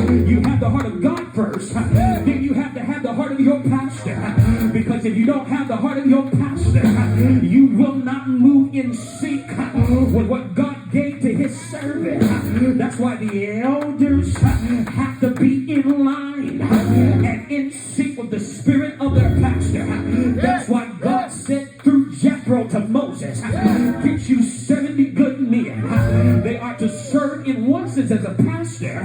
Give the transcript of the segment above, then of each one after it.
You have the heart of God first, then you have to have the heart of your pastor. Because if you don't have the heart of your pastor, you will not move in sync with what God gave to his servant. That's why the elders have to be in line and in sync with the spirit of their pastor. That's why God said through Jethro to Moses, get you 70 good men. They are to serve in one sense as a pastor,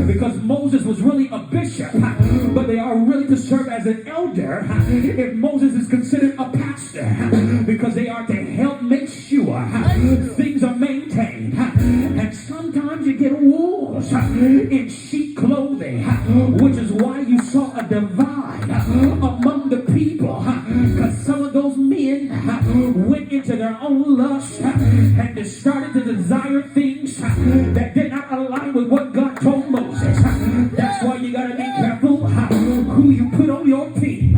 because Moses was really a bishop, but they are really to serve as an elder if Moses is considered a pastor, because they are to help make sure things are maintained. And sometimes you get wolves in sheep clothing, which is why you saw a divide among the people, because some of those men went into their own lust and they started to desire things that did not align with what God told Moses. That's why you gotta be careful who you put on your team,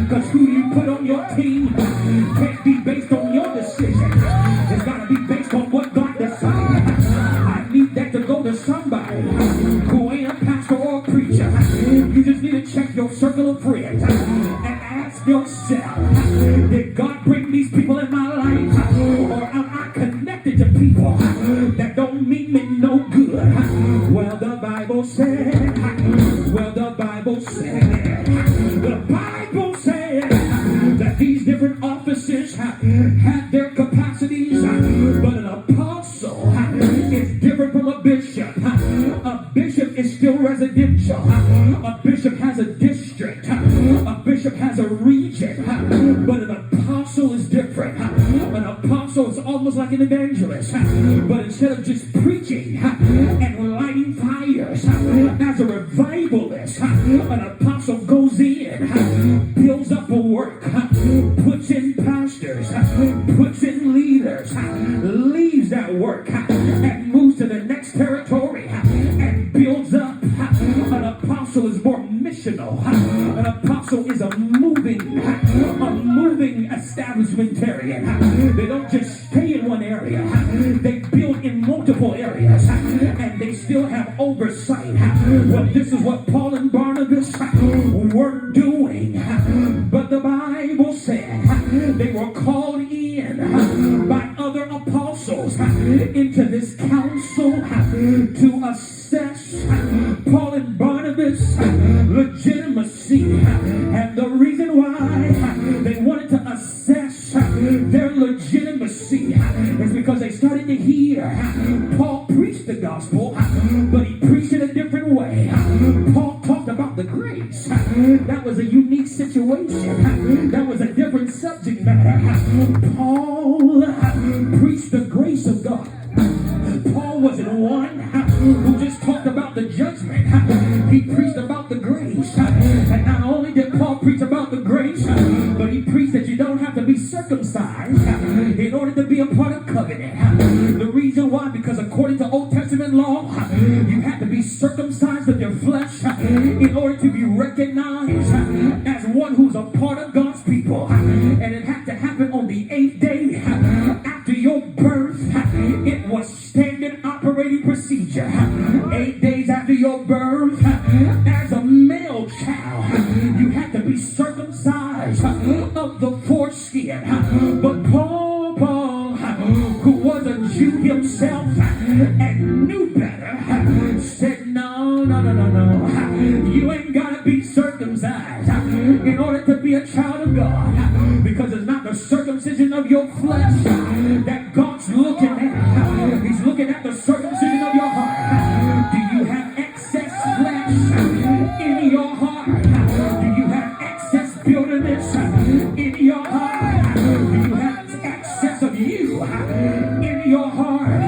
because who you put on your team can't be based on your decision. It's gotta be based on what God decided. I need that to go to somebody who ain't a pastor or a preacher. You just need to check your circle of friends and ask yourself, did God bring these people in my life, or am I connected to people that don't mean me no good? Well, the Bible said, the Bible said that these different offices have their capacities, but an apostle is different from a bishop. A bishop is still residential. A bishop has a district. A bishop has a region, but an apostle is different. An apostle is almost like an evangelist, but instead of just preaching and lighting fires as a revivalist, an apostle goes in, builds up a work, puts in pastors, puts in leaders, leaves that work and moves to the next territory and builds up. An apostle is more missional. An apostle is a moving establishmentarian. They don't just stay in one area. They build in multiple areas, and they still have oversight. Well, this is what Paul and Barnabas were doing. But the Bible said they were called in by other apostles into this council to assess Paul and Barnabas' legitimacy. And the reason why they wanted to assess their legitimacy is because they started to hear Paul preach the gospel, but he preached it a different way. Paul talked about the grace. That was a unique situation. That was a different subject matter. Paul preached the grace of God. Paul wasn't one who just talked about the judgment. He preached about the grace. And not only did Paul preach about the grace, but he preached that you don't have to be circumcised in order to be a part of covenant. The reason why, because according to Old Testament law, you have to be circumcised with your flesh in order to be recognized as one who's a part of God's people. And it had to happen on the 8th day after your birth. It was standard operating procedure. 8 days after your birth, as a male child, you had to be circumcised of the foreskin. But Paul, who was a Jew himself and knew better, said, no. You ain't gotta be circumcised in order to be a child of God, because it's not the circumcision of your flesh that God's looking at. He's looking at the circumcision of your heart. Do you have excess flesh in your heart? Do you have excess bitterness in your heart? Do you have excess of you in your heart?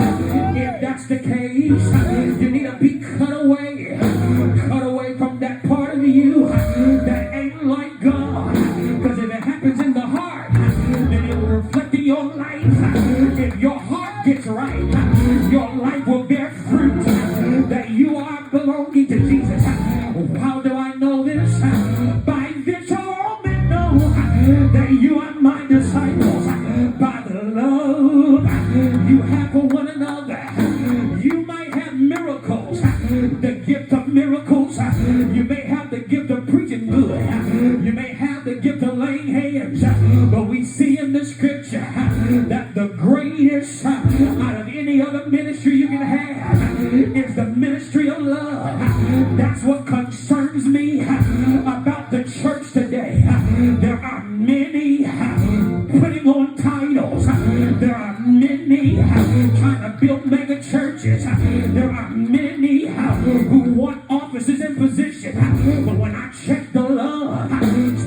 If that's the case, you need to be cut away. miracles. You may have the gift of preaching good. You may have the gift of laying hands. But we see in the scripture that the greatest out of any other ministry you can have is the ministry of love. That's what concerns me about the church today. There are many putting on titles. There are many trying to build mega churches. There are many who want offices and positions. But when I check the love,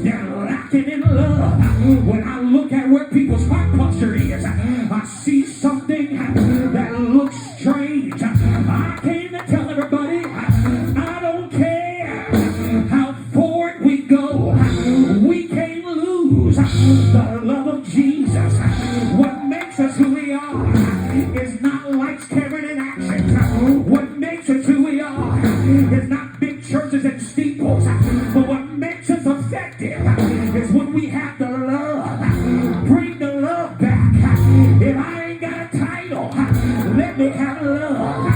they're lacking in love. When I look at where people's heart posture is, I see something that looks strange. I came to tell everybody, I don't care how forward we go, we can't lose the love of Jesus. What makes us who we are is not lights, camera, and action. What makes us who we are is not big churches and steeples. But what makes us effective is when we have the love. Bring the love back. If I ain't got a title, let me have love.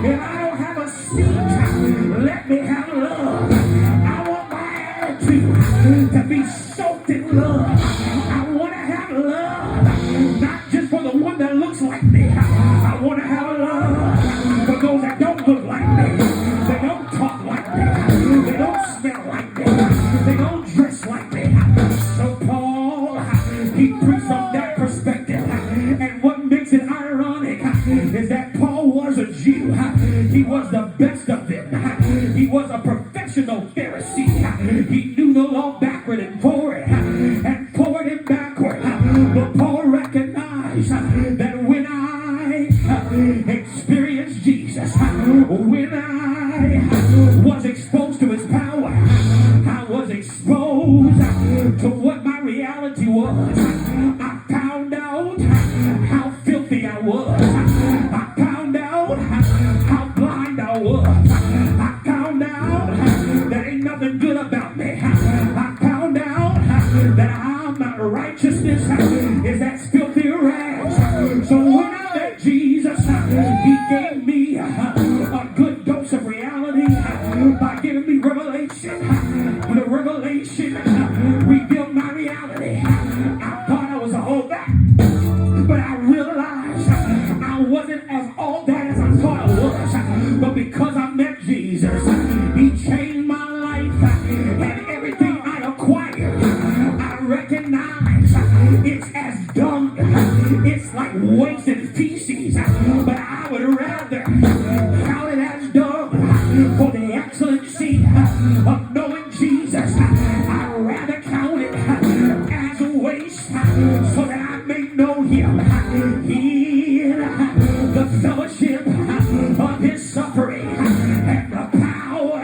If I don't have a seat, let me have love. I want my attitude to be soaked in love. I want to have love, not just for the one that looks like me. I want to have love for those that don't look like me. They don't talk like me. They don't smell like me. They don't dress like me. So Paul, he preached from that perspective. And what makes it ironic is that Paul was a Jew. He was the best of them. He was a professional Pharisee. He knew the law backward and forward and backward. But Paul recognized that when I experienced Jesus, when I was exposed to his power, I was exposed to what my reality was. I found out how filthy I was. I found out how blind I was. I found out there ain't nothing good about me. I found out that my righteousness is as filthy rags. So when I met Jesus, he gave me a good dose of reality by giving me revelation. The revelation revealed my reality. I thought I was all that, but I realized I wasn't as all that as I thought I was. But because I met Jesus, he changed my life, and everything I acquired, I recognize it's as dung. It's like waste and feces, but I would rather count it as dung for the excellency of knowing Jesus. I'd rather count it as waste so that I may know him in the fellowship of his suffering and the power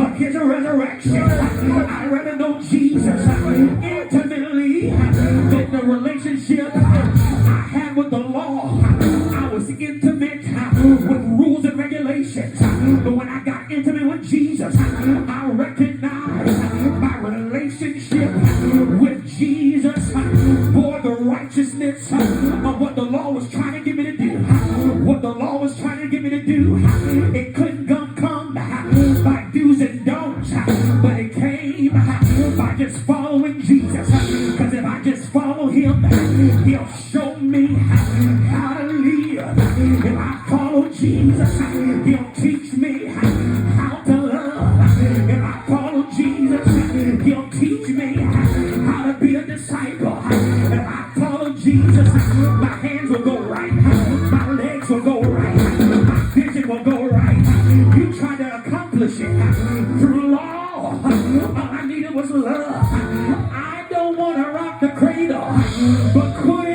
of his resurrection. I'd rather know Jesus intimately than the relationship I had with the law. I was intimate with rules and regulations, but when I got intimate with Jesus, I recognized my relationship with Jesus for the righteousness of what the law was trying to get me to do. What the law was trying to get me to do, it couldn't come by do's and don'ts, but it came by just following Jesus. Because if I just follow him, he'll show me how to live. If I follow Jesus, he'll teach me how to love. If I follow Jesus, he'll teach me how to be a disciple. If I follow Jesus, my hands will go right, my legs will go right, my vision will go right. You try to accomplish it through law. All I needed was love. I don't want to rock the cradle, but quit